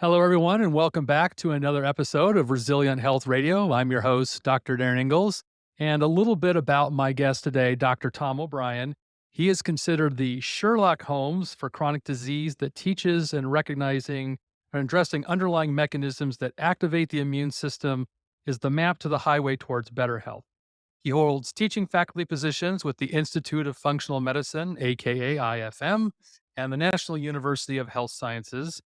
Hello, everyone, and welcome back to another episode of Resilient Health Radio. I'm your host, Dr. Darren Ingalls, and a little bit about my guest today, Dr. Tom O'Brien. He is considered the Sherlock Holmes for chronic disease that teaches and recognizing and addressing underlying mechanisms that activate the immune system is the map to the highway towards better health. He holds teaching faculty positions with the Institute of Functional Medicine, aka IFM, and the National University of Health Sciences.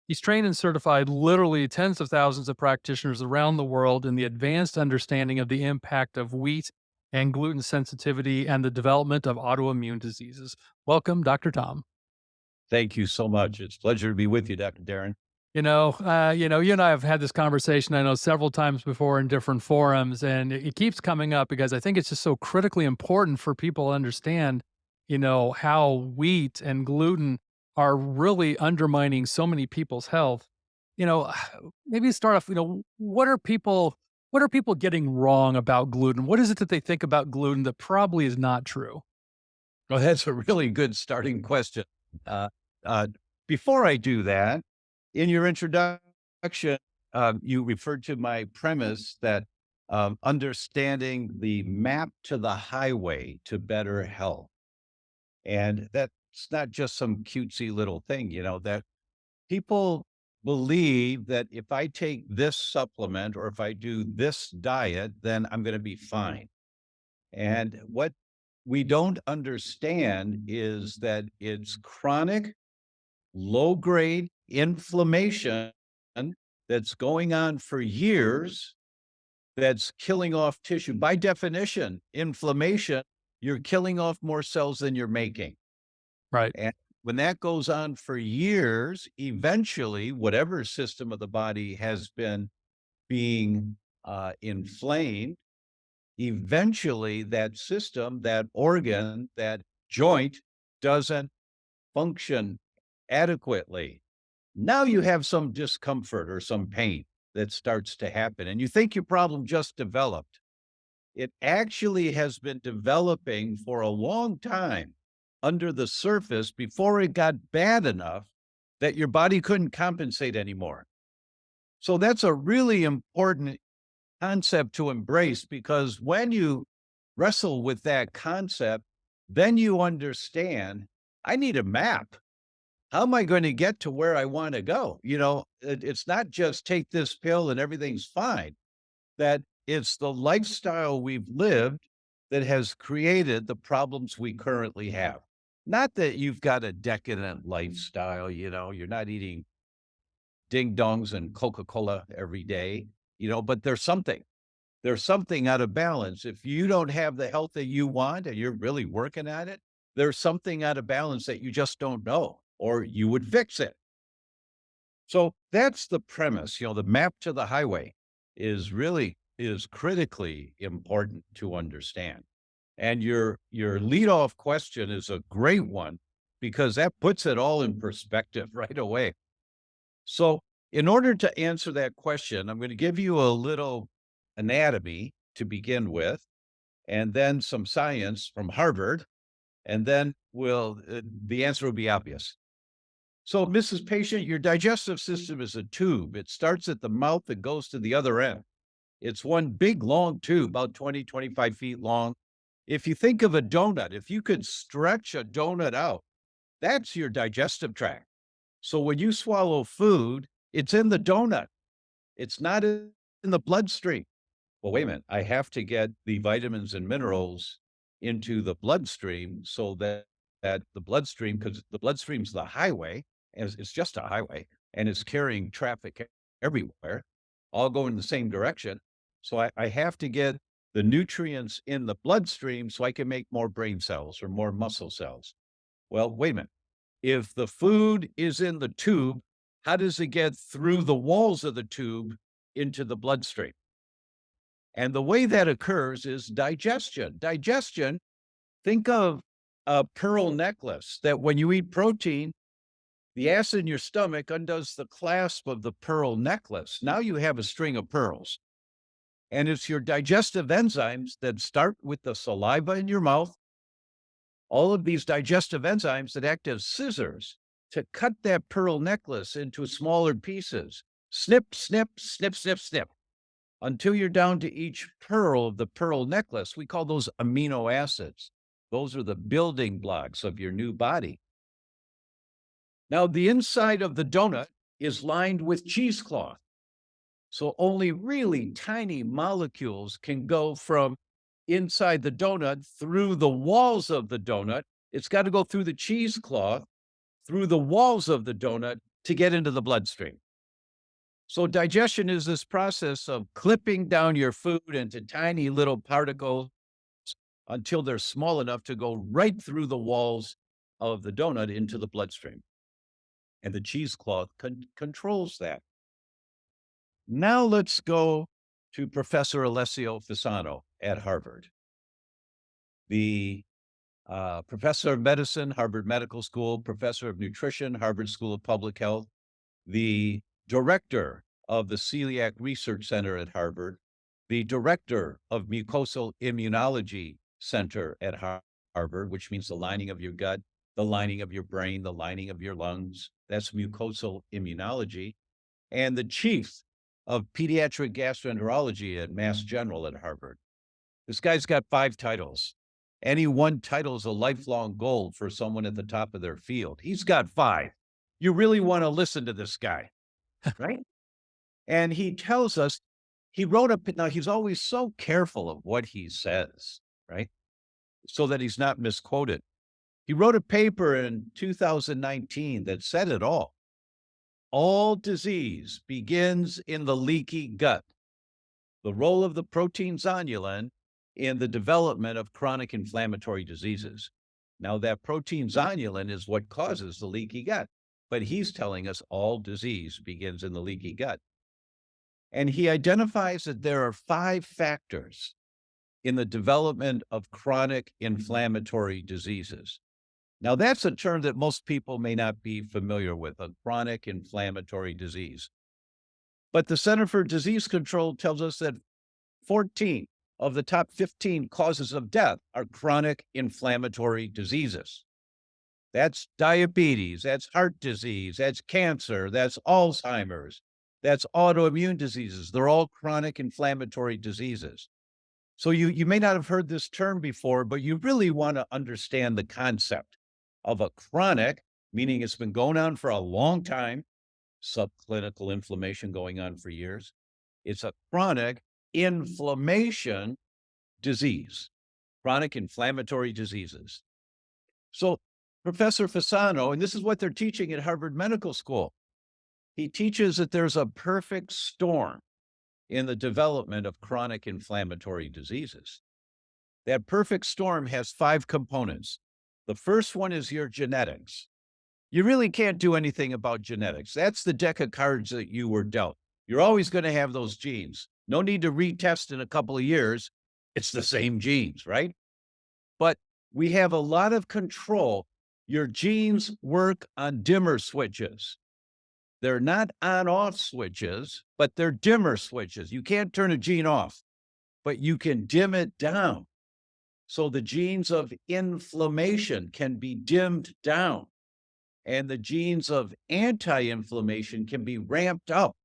He's trained and certified literally tens of thousands of practitioners around the world in the advanced understanding of the impact of wheat and gluten sensitivity and the development of autoimmune diseases. Welcome, Dr. Tom. Thank you so much. It's a pleasure to be with you, Dr. Darren. You and I have had this conversation, I know, several times before in different forums, and it keeps coming up because I think it's just so critically important for people to understand, how wheat and gluten are really undermining so many people's health. You know, maybe start off, what are people getting wrong about gluten? What is it that they think about gluten that probably is not true? Well, that's a really good starting question. Uh, uh, Before I do that, in your introduction, you referred to my premise that understanding the map to the highway to better health. And that's not just some cutesy little thing, that people believe that if I take this supplement or if I do this diet, then I'm going to be fine. And what we don't understand is that it's chronic, low grade inflammation that's going on for years that's killing off tissue. By definition, inflammation, you're killing off more cells than you're making. Right. And when that goes on for years, eventually, whatever system of the body has been being inflamed, eventually that system, that organ, that joint doesn't function adequately. Now you have some discomfort or some pain that starts to happen, and you think your problem just developed. It actually has been developing for a long time under the surface before it got bad enough that your body couldn't compensate anymore. So that's a really important concept to embrace because when you wrestle with that concept, then you understand I need a map. How am I going to get to where I want to go? It's not just take this pill and everything's fine, that it's the lifestyle we've lived that has created the problems we currently have. Not that you've got a decadent lifestyle, you're not eating ding dongs and Coca Cola every day, but there's something. There's something out of balance. If you don't have the health that you want and you're really working at it, there's something out of balance that you just don't know, or you would fix it. So that's the premise. The map to the highway is critically important to understand. And your leadoff question is a great one because that puts it all in perspective right away. So in order to answer that question, I'm going to give you a little anatomy to begin with, and then some science from Harvard, and then the answer will be obvious. So, Mrs. Patient, your digestive system is a tube. It starts at the mouth and goes to the other end. It's one big long tube, about 20, 25 feet long. If you think of a donut, if you could stretch a donut out, that's your digestive tract. So when you swallow food, it's in the donut. It's not in the bloodstream. Well, wait a minute. I have to get the vitamins and minerals into the bloodstream so that the bloodstream, because the bloodstream's the highway, and it's just a highway, and it's carrying traffic everywhere, all going in the same direction. So I have to get the nutrients in the bloodstream so I can make more brain cells or more muscle cells. Well, wait a minute. If the food is in the tube, how does it get through the walls of the tube into the bloodstream? And the way that occurs is digestion. Digestion, think of a pearl necklace that when you eat protein, the acid in your stomach undoes the clasp of the pearl necklace. Now you have a string of pearls. And it's your digestive enzymes that start with the saliva in your mouth, all of these digestive enzymes that act as scissors to cut that pearl necklace into smaller pieces. Snip, snip, snip, snip, snip, until you're down to each pearl of the pearl necklace. We call those amino acids. Those are the building blocks of your new body. Now, the inside of the donut is lined with cheesecloth. So only really tiny molecules can go from inside the donut through the walls of the donut. It's got to go through the cheesecloth, through the walls of the donut to get into the bloodstream. So digestion is this process of clipping down your food into tiny little particles until they're small enough to go right through the walls of the donut into the bloodstream. And the cheesecloth controls that. Now let's go to Professor Alessio Fasano at Harvard, the professor of medicine, Harvard Medical School, professor of nutrition, Harvard School of Public Health, the director of the Celiac Research Center at Harvard, the director of Mucosal Immunology Center at Harvard, which means the lining of your gut, the lining of your brain, the lining of your lungs. That's mucosal immunology. And the chief of pediatric gastroenterology at Mass General at Harvard. This guy's got 5 titles. Any one title is a lifelong goal for someone at the top of their field. He's got 5. You really want to listen to this guy, right? And he tells us, he wrote up, now he's always so careful of what he says, right? So that he's not misquoted. He wrote a paper in 2019 that said it all. All disease begins in the leaky gut. The role of the protein zonulin in the development of chronic inflammatory diseases. Now, that protein zonulin is what causes the leaky gut, but he's telling us all disease begins in the leaky gut. And he identifies that there are 5 factors in the development of chronic inflammatory diseases. Now, that's a term that most people may not be familiar with, a chronic inflammatory disease. But the Center for Disease Control tells us that 14 of the top 15 causes of death are chronic inflammatory diseases. That's diabetes, that's heart disease, that's cancer, that's Alzheimer's, that's autoimmune diseases. They're all chronic inflammatory diseases. So you may not have heard this term before, but you really want to understand the concept of a chronic, meaning it's been going on for a long time, subclinical inflammation going on for years. It's a chronic inflammation disease, chronic inflammatory diseases. So Professor Fasano, and this is what they're teaching at Harvard Medical School, he teaches that there's a perfect storm in the development of chronic inflammatory diseases. That perfect storm has 5 components. The first one is your genetics. You really can't do anything about genetics. That's the deck of cards that you were dealt. You're always going to have those genes. No need to retest in a couple of years. It's the same genes, right? But we have a lot of control. Your genes work on dimmer switches. They're not on-off switches, but they're dimmer switches. You can't turn a gene off, but you can dim it down. So the genes of inflammation can be dimmed down, and the genes of anti-inflammation can be ramped up.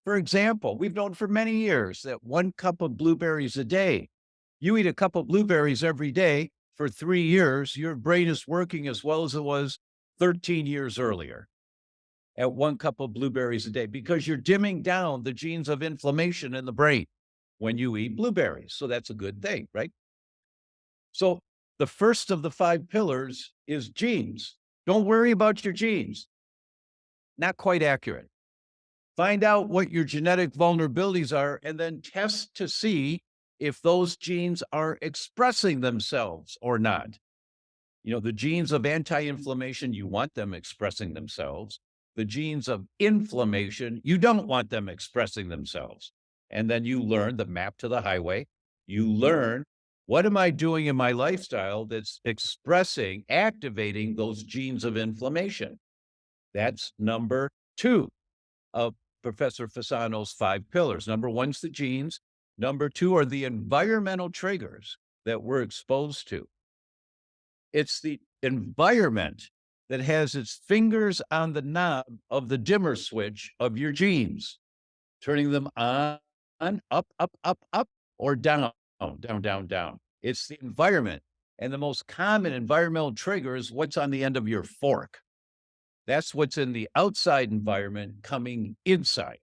For example, we've known for many years that 1 cup of blueberries a day, you eat a cup of blueberries every day for 3 years, your brain is working as well as it was 13 years earlier at 1 cup of blueberries a day, because you're dimming down the genes of inflammation in the brain when you eat blueberries. So that's a good thing, right? So the first of the 5 pillars is genes. Don't worry about your genes. Not quite accurate. Find out what your genetic vulnerabilities are and then test to see if those genes are expressing themselves or not. You know, the genes of anti-inflammation, you want them expressing themselves. The genes of inflammation, you don't want them expressing themselves. And then you learn the map to the highway. You learn, what am I doing in my lifestyle that's expressing, activating those genes of inflammation? That's number 2 of Professor Fasano's 5 pillars. Number 1's the genes. Number 2 are the environmental triggers that we're exposed to. It's the environment that has its fingers on the knob of the dimmer switch of your genes, turning them on, up, up, up, up, or down, down, down, down. It's the environment. And the most common environmental trigger is what's on the end of your fork. That's what's in the outside environment coming inside.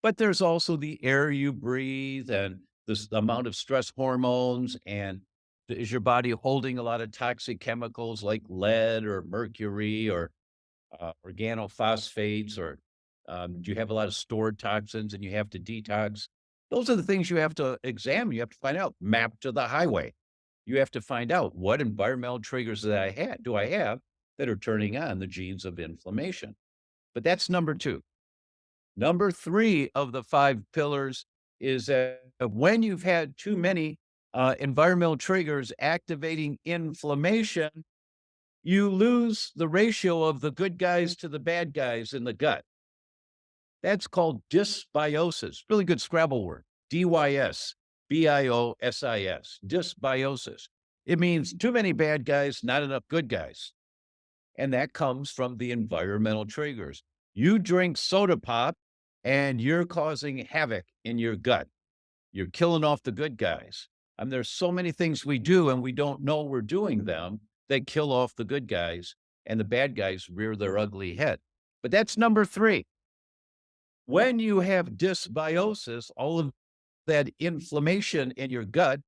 But there's also the air you breathe and the amount of stress hormones. And is your body holding a lot of toxic chemicals like lead or mercury or organophosphates, or do you have a lot of stored toxins and you have to detox? Those are the things you have to examine. You have to find out. Map to the highway. You have to find out what environmental triggers that do I have that are turning on the genes of inflammation. But that's number two. Number three of the five pillars is that when you've had too many environmental triggers activating inflammation, you lose the ratio of the good guys to the bad guys in the gut. That's called dysbiosis. Really good Scrabble word. Dysbiosis. Dysbiosis. It means too many bad guys, not enough good guys. And that comes from the environmental triggers. You drink soda pop and you're causing havoc in your gut. You're killing off the good guys. There's so many things we do and we don't know we're doing them that kill off the good guys, and the bad guys rear their ugly head. But that's number three. When you have dysbiosis, all of that inflammation in your gut,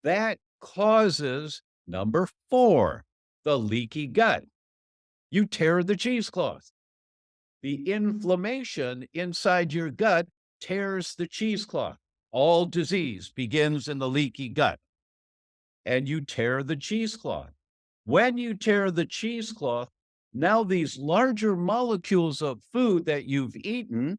that causes number four, the leaky gut. You tear the cheesecloth. The inflammation inside your gut tears the cheesecloth. All disease begins in the leaky gut, and you tear the cheesecloth. When you tear the cheesecloth, now these larger molecules of food that you've eaten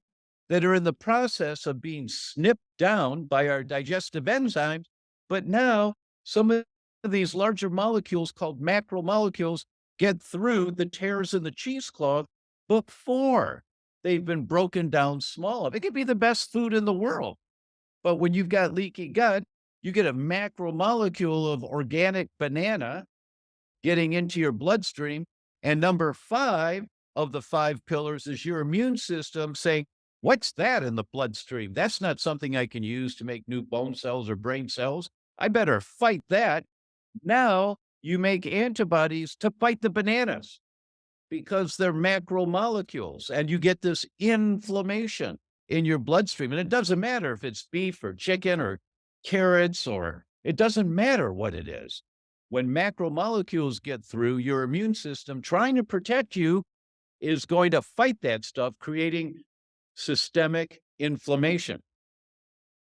that are in the process of being snipped down by our digestive enzymes, but now some of these larger molecules called macromolecules get through the tears in the cheesecloth before they've been broken down small. It could be the best food in the world. But when you've got leaky gut, you get a macromolecule of organic banana getting into your bloodstream. And number five of the five pillars is your immune system saying, what's that in the bloodstream? That's not something I can use to make new bone cells or brain cells. I better fight that. Now you make antibodies to fight the bananas because they're macromolecules, and you get this inflammation in your bloodstream. And it doesn't matter if it's beef or chicken or carrots, or it doesn't matter what it is. When macromolecules get through, your immune system trying to protect you is going to fight that stuff, creating systemic inflammation.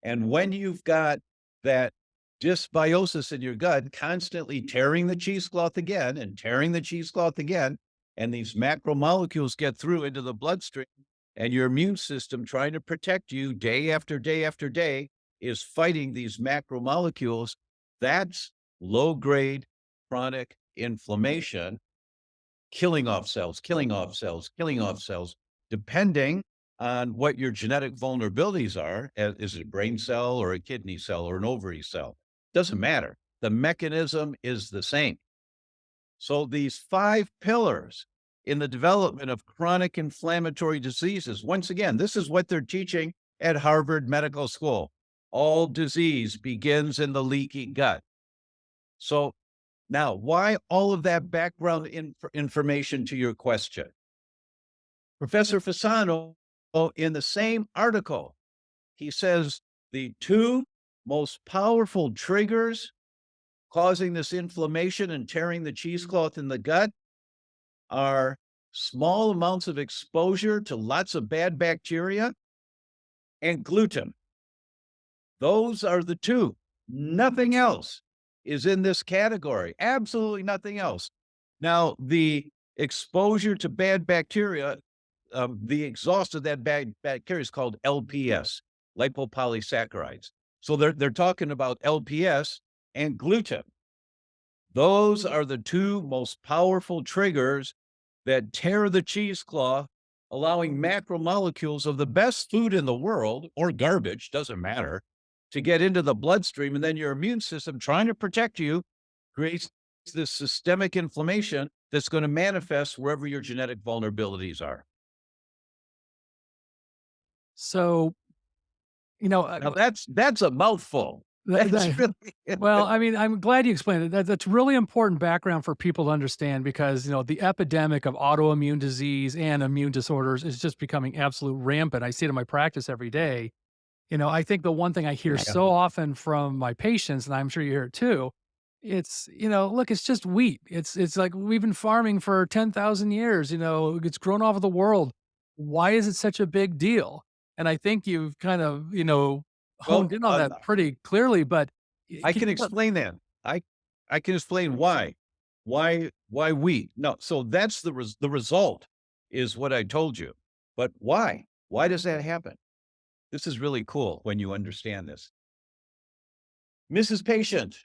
And when you've got that dysbiosis in your gut, constantly tearing the cheesecloth again and tearing the cheesecloth again, and these macromolecules get through into the bloodstream, and your immune system trying to protect you day after day after day is fighting these macromolecules, that's low grade chronic inflammation, killing off cells, killing off cells, killing off cells, depending on what your genetic vulnerabilities are. Is it a brain cell or a kidney cell or an ovary cell? Doesn't matter. The mechanism is the same. So these five pillars in the development of chronic inflammatory diseases, once again, this is what they're teaching at Harvard Medical School. All disease begins in the leaky gut. So now, why all of that background information to your question? Professor Fasano, in the same article, he says the two most powerful triggers causing this inflammation and tearing the cheesecloth in the gut are small amounts of exposure to lots of bad bacteria and gluten. Those are the two. Nothing else is in this category. Absolutely nothing else. Now, the exposure to bad bacteria, the exhaust of that bad bacteria is called LPS, lipopolysaccharides. So they're talking about LPS and gluten. Those are the two most powerful triggers that tear the cheesecloth, allowing macromolecules of the best food in the world, or garbage, doesn't matter, to get into the bloodstream. And then your immune system, trying to protect you, creates this systemic inflammation that's going to manifest wherever your genetic vulnerabilities are. So, you know, Now that's a mouthful. that, That's that, really well, I mean, I'm glad you explained it. That's really important background for people to understand because, the epidemic of autoimmune disease and immune disorders is just becoming absolute rampant. I see it in my practice every day. I think the one thing I hear yeah. so often from my patients, and I'm sure you hear it too, it's, look, it's just wheat. It's like we've been farming for 10,000 years, it's grown all over the world. Why is it such a big deal? And I think you've kind of, honed Well, in on that pretty clearly, but I can can you tell. explain that. I can explain why. Why wheat? No, so that's the result is what I told you. But why? Why does that happen? This is really cool when you understand this. Mrs. Patient,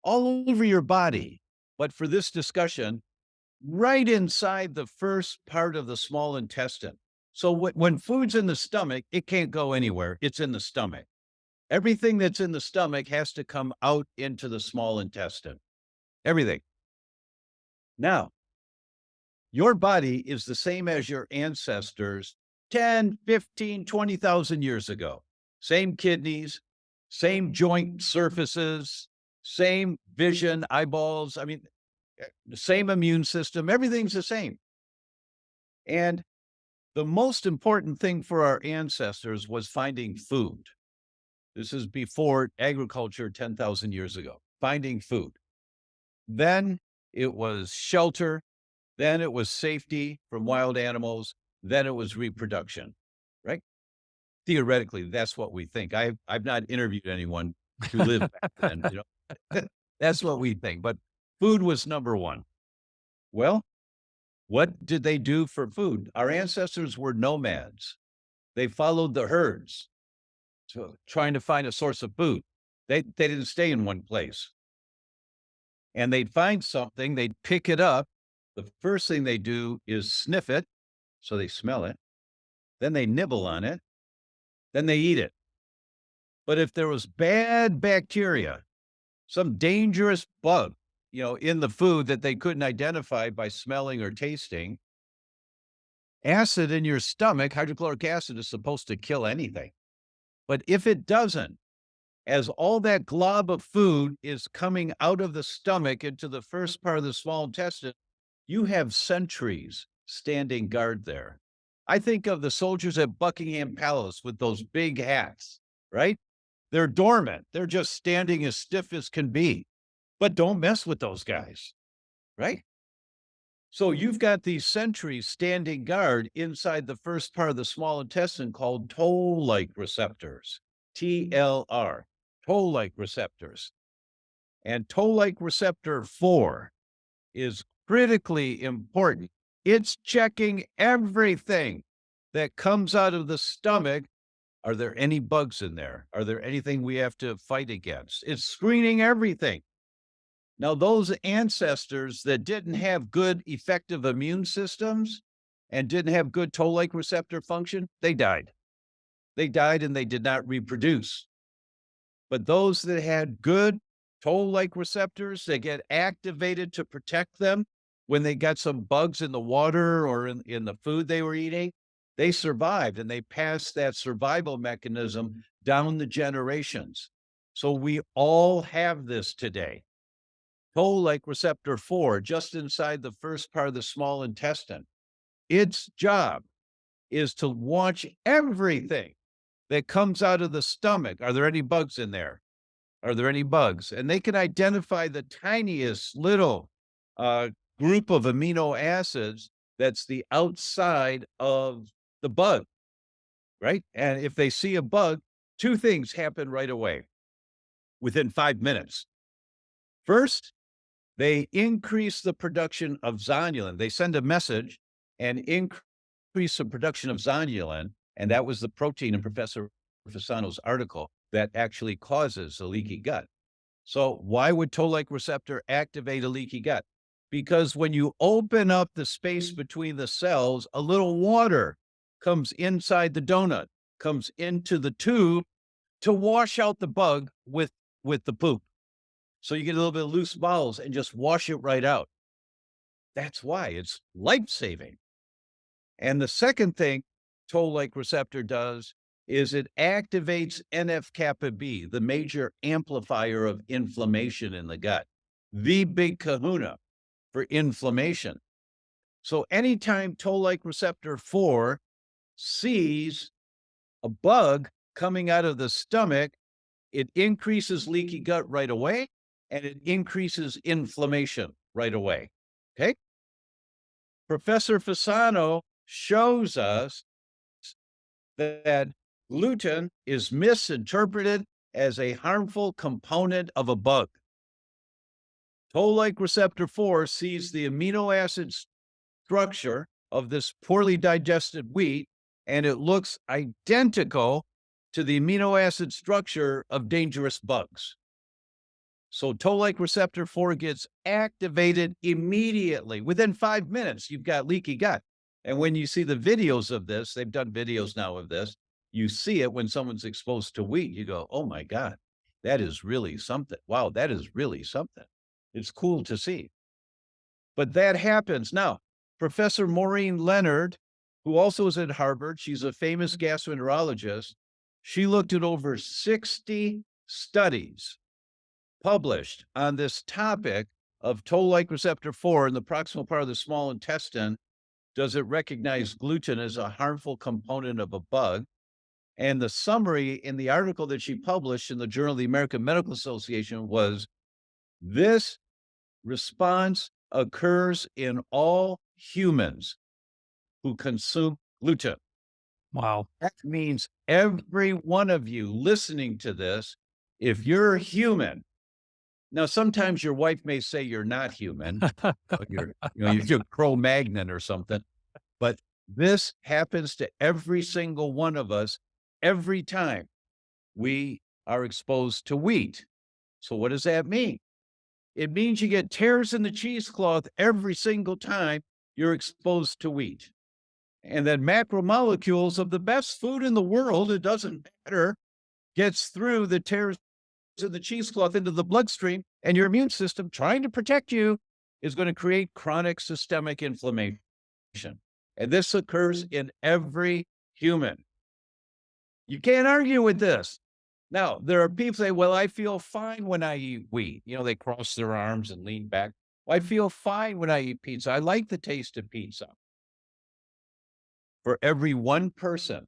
all over your body, but for this discussion, right inside the first part of the small intestine. So when food's in the stomach, it can't go anywhere. It's in the stomach. Everything that's in the stomach has to come out into the small intestine. Everything. Now, your body is the same as your ancestors 10, 15, 20,000 years ago. Same kidneys, same joint surfaces, same vision, eyeballs. I mean, the same immune system. Everything's the same. And the most important thing for our ancestors was finding food. This is before agriculture 10,000 years ago, finding food. Then it was shelter. Then it was safety from wild animals. Then it was reproduction, right? Theoretically, that's what we think. I've not interviewed anyone who lived back then, that's what we think. But food was number one. Well, what did they do for food? Our ancestors were nomads. They followed the herds, trying to find a source of food. They didn't stay in one place. And they'd find something, they'd pick it up. The first thing they do is sniff it, so they smell it. Then they nibble on it. Then they eat it. But if there was bad bacteria, some dangerous bug, in the food that they couldn't identify by smelling or tasting, acid in your stomach, hydrochloric acid is supposed to kill anything. But if it doesn't, as all that glob of food is coming out of the stomach into the first part of the small intestine, you have sentries standing guard there. I think of the soldiers at Buckingham Palace with those big hats, right? They're dormant. They're just standing as stiff as can be. But don't mess with those guys, right? So you've got these sentries standing guard inside the first part of the small intestine called toll-like receptors, TLR, toll-like receptors. And toll-like receptor 4 is critically important. It's checking everything that comes out of the stomach. Are there any bugs in there? Are there anything we have to fight against? It's screening everything. Now, those ancestors that didn't have good, effective immune systems and didn't have good toll-like receptor function, they died. They died and they did not reproduce. But those that had good toll-like receptors, they get activated to protect them when they got some bugs in the water or in the food they were eating, they survived and they passed that survival mechanism down the generations. So we all have this today. Toll-like receptor 4, just inside the first part of the small intestine. Its job is to watch everything that comes out of the stomach. Are there any bugs in there? Are there any bugs? And they can identify the tiniest little uh, group of amino acids that's the outside of the bug, right? And if they see a bug, two things happen right away within 5 minutes. First, they increase the production of zonulin. They send a message and increase the production of zonulin. And that was the protein in Professor Fasano's article that actually causes a leaky gut. So why would toll-like receptor activate a leaky gut? Because when you open up the space between the cells, a little water comes inside the donut, comes into the tube to wash out the bug with the poop. So you get a little bit of loose bowels and just wash it right out. That's why it's life-saving. And the second thing toll-like receptor does is it activates NF-kappa B, the major amplifier of inflammation in the gut, the big kahuna for inflammation. So anytime toll-like receptor 4 sees a bug coming out of the stomach, it increases leaky gut right away and it increases inflammation right away. Okay. Professor Fasano shows us that gluten is misinterpreted as a harmful component of a bug. Toll-like receptor 4 sees the amino acid structure of this poorly digested wheat, and it looks identical to the amino acid structure of dangerous bugs. So toll-like receptor 4 gets activated immediately. Within 5 minutes, you've got leaky gut. And when you see the videos of this, they've done videos now of this, you see it when someone's exposed to wheat, you go, oh my God, that is really something. Wow, that is really something. It's cool to see. But that happens. Now, Professor Maureen Leonard, who also is at Harvard, she's a famous gastroenterologist. She looked at over 60 studies published on this topic of toll-like receptor 4 in the proximal part of the small intestine. Does it recognize gluten as a harmful component of a bug? And the summary in the article that she published in the Journal of the American Medical Association was this response occurs in all humans who consume gluten. Wow. That means every one of you listening to this, if you're human, now sometimes your wife may say you're not human, you're Cro-Magnon or something, but this happens to every single one of us every time we are exposed to wheat. So what does that mean? It means you get tears in the cheesecloth every single time you're exposed to wheat. And then macromolecules of the best food in the world, it doesn't matter, gets through the tears in the cheesecloth into the bloodstream, and your immune system, trying to protect you, is going to create chronic systemic inflammation. And this occurs in every human. You can't argue with this. Now, there are people say, well, I feel fine when I eat wheat. They cross their arms and lean back. Well, I feel fine when I eat pizza. I like the taste of pizza. For every one person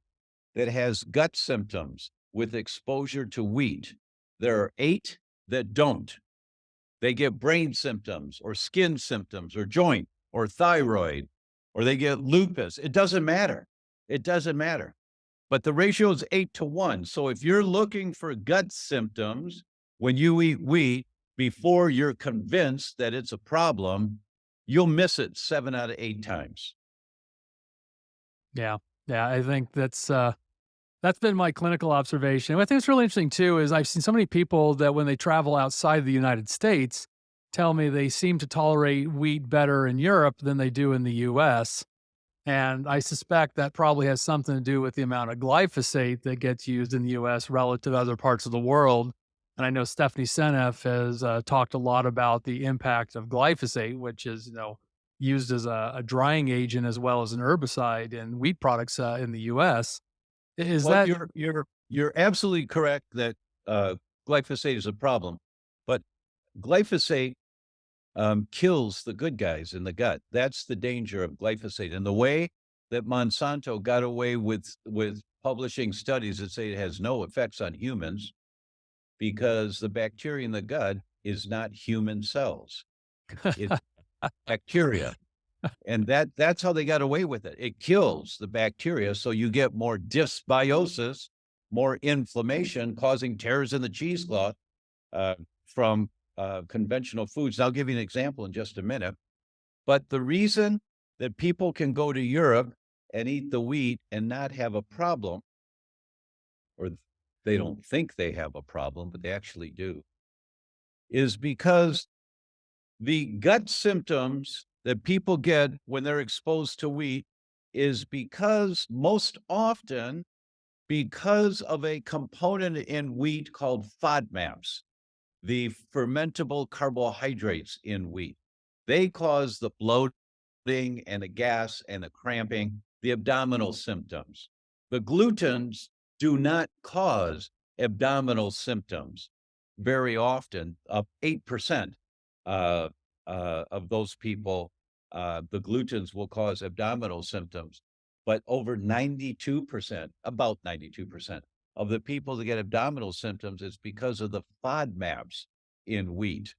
that has gut symptoms with exposure to wheat, there are 8 that don't. They get brain symptoms or skin symptoms or joint or thyroid, or they get lupus. It doesn't matter. It doesn't matter. But the ratio is 8-1. So if you're looking for gut symptoms when you eat wheat before you're convinced that it's a problem, you'll miss it 7 out of 8 times. Yeah. Yeah. I think that's been my clinical observation. What I think is really interesting too is I've seen so many people that when they travel outside the United States tell me they seem to tolerate wheat better in Europe than they do in the US. And I suspect that probably has something to do with the amount of glyphosate that gets used in the US relative to other parts of the world. And I know Stephanie Seneff has talked a lot about the impact of glyphosate, which is, used as a drying agent as well as an herbicide in wheat products in the US. Is Well, that you're absolutely correct that glyphosate is a problem, but glyphosate kills the good guys in the gut. That's the danger of glyphosate. And the way that Monsanto got away with publishing studies that say it has no effects on humans because the bacteria in the gut is not human cells. It's bacteria. And that's how they got away with it. It kills the bacteria, so you get more dysbiosis, more inflammation, causing tears in the cheesecloth from conventional foods. I'll give you an example in just a minute. But the reason that people can go to Europe and eat the wheat and not have a problem, or they don't think they have a problem, but they actually do, is because the gut symptoms that people get when they're exposed to wheat is because most often because of a component in wheat called FODMAPs. the fermentable carbohydrates in wheat. They cause the bloating and the gas and the cramping, the abdominal symptoms. The glutens do not cause abdominal symptoms very often. Up 8% uh, of those people, the glutens will cause abdominal symptoms, but over 92%, about 92% of the people that get abdominal symptoms is because of the FODMAPs in wheat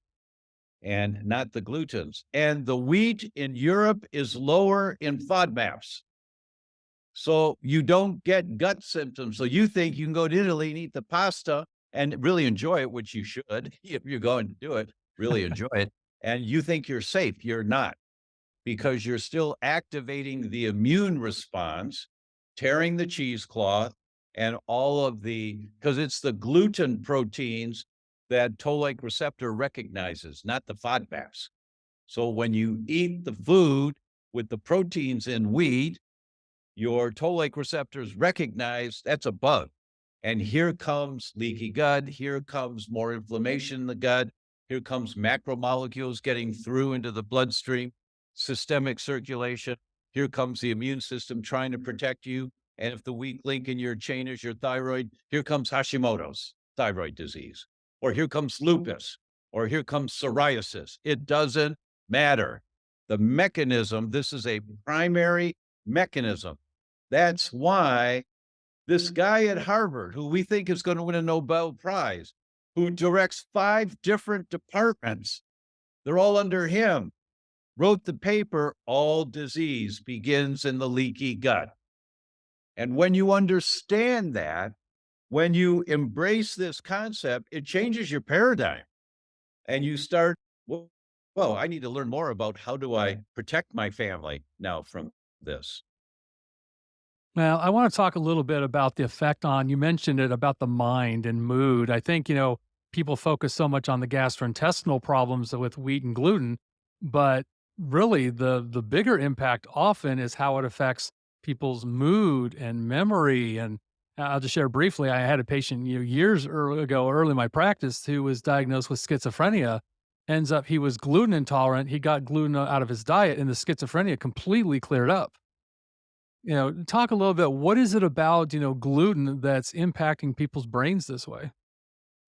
and not the glutens. And the wheat in Europe is lower in FODMAPs. So you don't get gut symptoms. So you think you can go to Italy and eat the pasta and really enjoy it, which you should if you're going to do it, really enjoy it. And you think you're safe. You're not, because you're still activating the immune response, tearing the cheesecloth, and all of because it's the gluten proteins that toll-like receptor recognizes, not the FODMAPs. So when you eat the food with the proteins in wheat, your toll-like receptors recognize that's a bug. And here comes leaky gut. Here comes more inflammation in the gut. Here comes macromolecules getting through into the bloodstream, systemic circulation. Here comes the immune system trying to protect you. And if the weak link in your chain is your thyroid, here comes Hashimoto's thyroid disease, or here comes lupus, or here comes psoriasis. It doesn't matter. The mechanism, this is a primary mechanism. That's why this guy at Harvard, who we think is going to win a Nobel Prize, who directs 5 different departments, they're all under him, wrote the paper, All Disease Begins in the Leaky Gut. And when you understand that, when you embrace this concept, it changes your paradigm and you start, well, I need to learn more about how do I protect my family now from this. Well, I want to talk a little bit about the effect on, you mentioned it about the mind and mood. I think, people focus so much on the gastrointestinal problems with wheat and gluten, but really the bigger impact often is how it affects people's mood and memory. And I'll just share briefly, I had a patient, years early in my practice, who was diagnosed with schizophrenia. Ends up he was gluten intolerant. He got gluten out of his diet and the schizophrenia completely cleared up. Talk a little bit. What is it about, gluten that's impacting people's brains this way?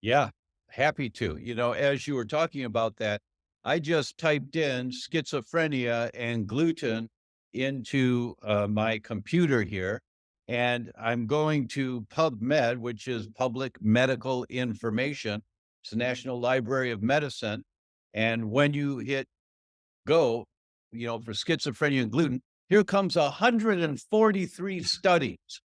Yeah, happy to. As you were talking about that, I just typed in schizophrenia and gluten into my computer here, and I'm going to PubMed, which is public medical information. It's the National Library of Medicine. And when you hit go, for schizophrenia and gluten, here comes 143 studies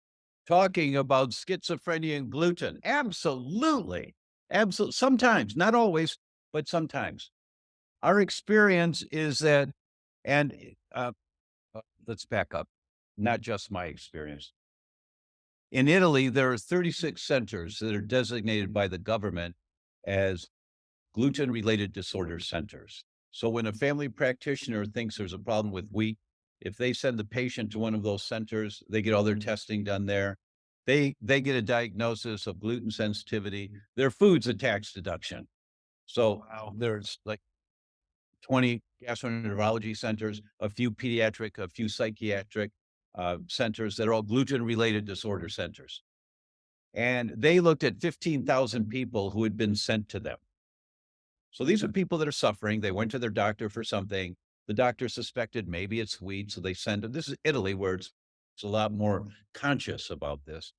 talking about schizophrenia and gluten. Absolutely. Absolutely. Sometimes, not always, but sometimes. Our experience is that, and let's back up, not just my experience. In Italy, there are 36 centers that are designated by the government as gluten related disorder centers. So when a family practitioner thinks there's a problem with wheat, if they send the patient to one of those centers, they get all their testing done there. They get a diagnosis of gluten sensitivity. Their food's a tax deduction. So there's like 20 gastroenterology centers, a few pediatric, a few psychiatric centers that are all gluten related disorder centers. And they looked at 15,000 people who had been sent to them. So these are people that are suffering. They went to their doctor for something. The doctor suspected maybe it's wheat, so they send them. This is Italy, where it's a lot more conscious about this.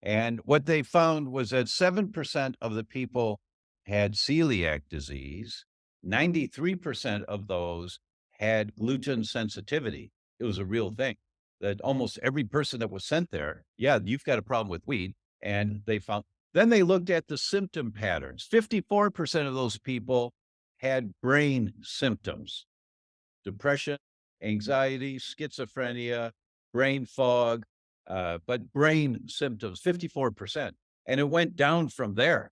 And what they found was that 7% of the people had celiac disease. 93% of those had gluten sensitivity. It was a real thing that almost every person that was sent there, yeah, you've got a problem with wheat. And they found then they looked at the symptom patterns. 54% of those people had brain symptoms, depression, anxiety, schizophrenia, brain fog, but brain symptoms, 54%. And it went down from there.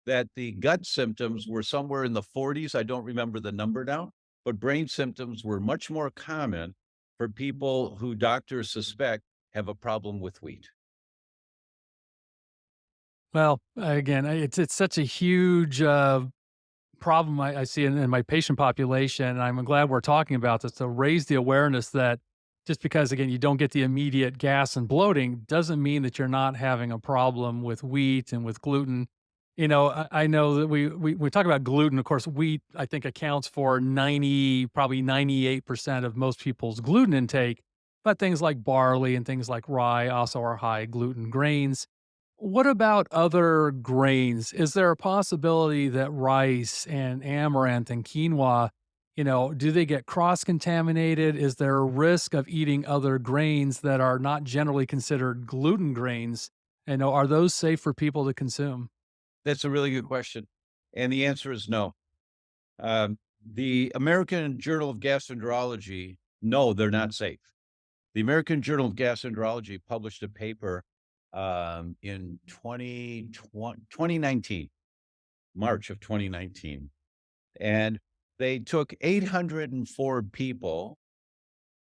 That the gut symptoms were somewhere in the 40s. I don't remember the number now, but brain symptoms were much more common for people who doctors suspect have a problem with wheat. Well, again, it's such a huge problem I see in my patient population, and I'm glad we're talking about this to raise the awareness that just because, again, you don't get the immediate gas and bloating doesn't mean that you're not having a problem with wheat and with gluten. I know that we talk about gluten. Of course, wheat, I think, accounts for 90, probably 98% of most people's gluten intake, but things like barley and things like rye also are high gluten grains. What about other grains? Is there a possibility that rice and amaranth and quinoa, do they get cross contaminated? Is there a risk of eating other grains that are not generally considered gluten grains? Are those safe for people to consume? That's a really good question. And the answer is no. The American Journal of Gastroenterology, no, they're not safe. The American Journal of Gastroenterology published a paper in 2019, March of 2019. And they took 804 people,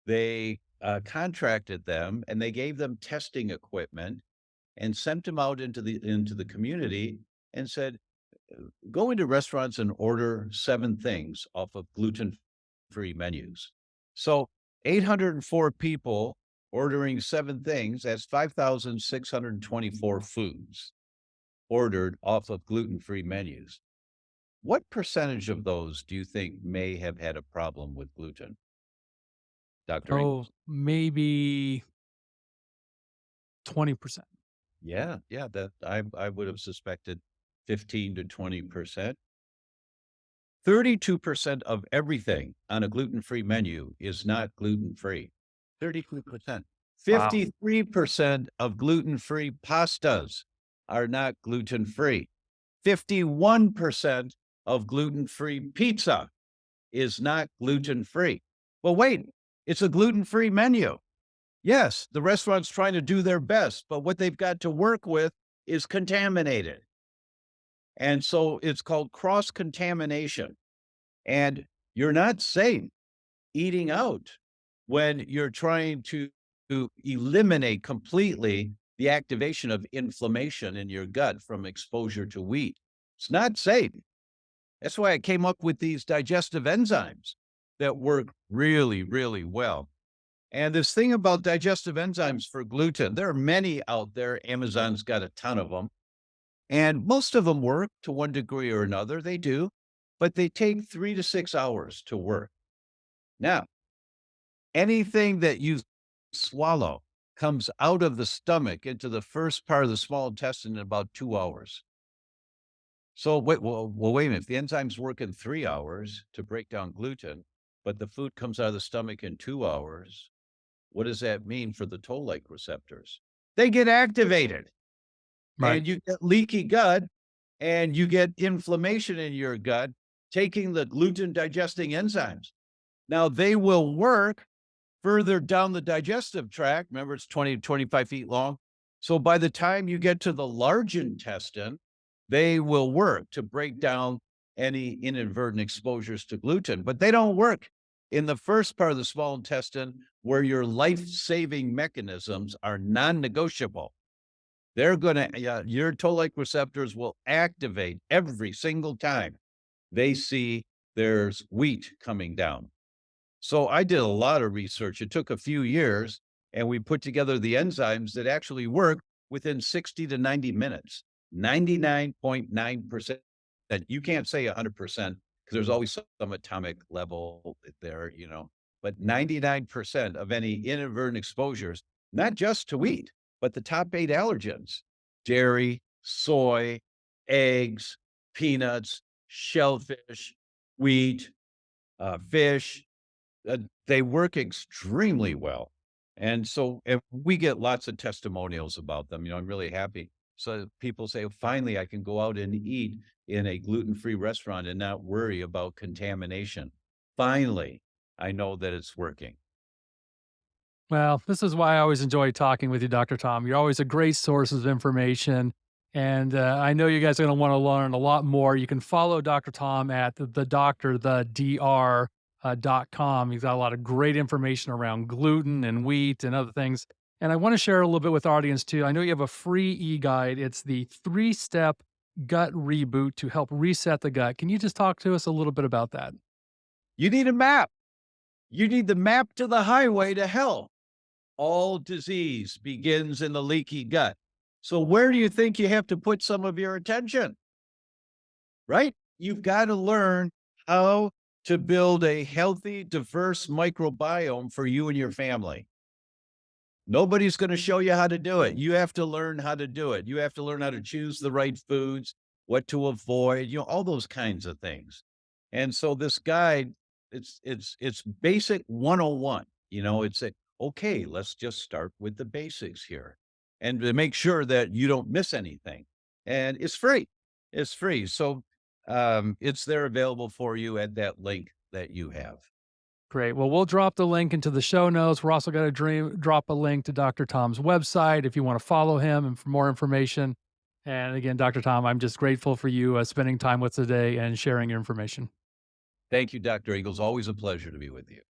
they contracted them, and they gave them testing equipment and sent them out into the community and said, go into restaurants and order 7 things off of gluten-free menus. So 804 people ordering 7 things, that's 5,624 foods ordered off of gluten-free menus. What percentage of those do you think may have had a problem with gluten, Dr. Oh, Ingalls? maybe 20%. Yeah, yeah, that I would have suspected 15 to 20%. 32% of everything on a gluten-free menu is not gluten-free. 32%. Wow. 53% of gluten-free pastas are not gluten-free. 51% of gluten-free pizza is not gluten-free. Well, wait, it's a gluten-free menu. Yes, the restaurant's trying to do their best, but what they've got to work with is contaminated. And so it's called cross-contamination. And you're not safe eating out when you're trying to eliminate completely the activation of inflammation in your gut from exposure to wheat. It's not safe. That's why I came up with these digestive enzymes that work really, really well. And this thing about digestive enzymes for gluten, there are many out there. Amazon's got a ton of them. And most of them work to one degree or another. They do, but they take 3 to 6 hours to work. Now, anything that you swallow comes out of the stomach into the first part of the small intestine in about 2 hours. So wait a minute. If the enzymes work in 3 hours to break down gluten, but the food comes out of the stomach in 2 hours, what does that mean for the toll-like receptors? They get activated Right. and you get leaky gut and you get inflammation in your gut taking the gluten digesting enzymes. Now they will work further down the digestive tract. Remember, it's 20 to 25 feet long. So by the time you get to the large intestine, they will work to break down any inadvertent exposures to gluten, but they don't work in the first part of the small intestine where your life-saving mechanisms are non-negotiable. They're going to, your toll-like receptors will activate every single time they see there's wheat coming down. So I did a lot of research. It took a few years, and we put together the enzymes that actually work within 60 to 90 minutes. 99.9%. That you can't say 100% because there's always some atomic level there, but 99% of any inadvertent exposures, not just to wheat, but the top 8 allergens: dairy, soy, eggs, peanuts, shellfish, wheat, fish, they work extremely well. And so if we get lots of testimonials about them, I'm really happy. So people say, finally, I can go out and eat in a gluten-free restaurant and not worry about contamination. Finally, I know that it's working. Well, this is why I always enjoy talking with you, Dr. Tom. You're always a great source of information. And I know you guys are going to want to learn a lot more. You can follow Dr. Tom at the doctor.com. He's got a lot of great information around gluten and wheat and other things. And I want to share a little bit with our audience too. I know you have a free e guide. It's the 3-step gut reboot to help reset the gut. Can you just talk to us a little bit about that? You need a map. You need the map to the highway to hell. All disease begins in the leaky gut. So where do you think you have to put some of your attention? Right? You've got to learn how to build a healthy, diverse microbiome for you and your family. Nobody's going to show you how to do it. You have to learn how to do it. You have to learn how to choose the right foods, what to avoid, all those kinds of things. And so this guide, it's basic 101. It's okay, let's just start with the basics here and to make sure that you don't miss anything. And it's free. It's free. So it's there available for you at that link that you have. Great. Well, we'll drop the link into the show notes. We're also going to drop a link to Dr. Tom's website if you want to follow him and for more information. And again, Dr. Tom, I'm just grateful for you spending time with us today and sharing your information. Thank you, Dr. Eagles. Always a pleasure to be with you.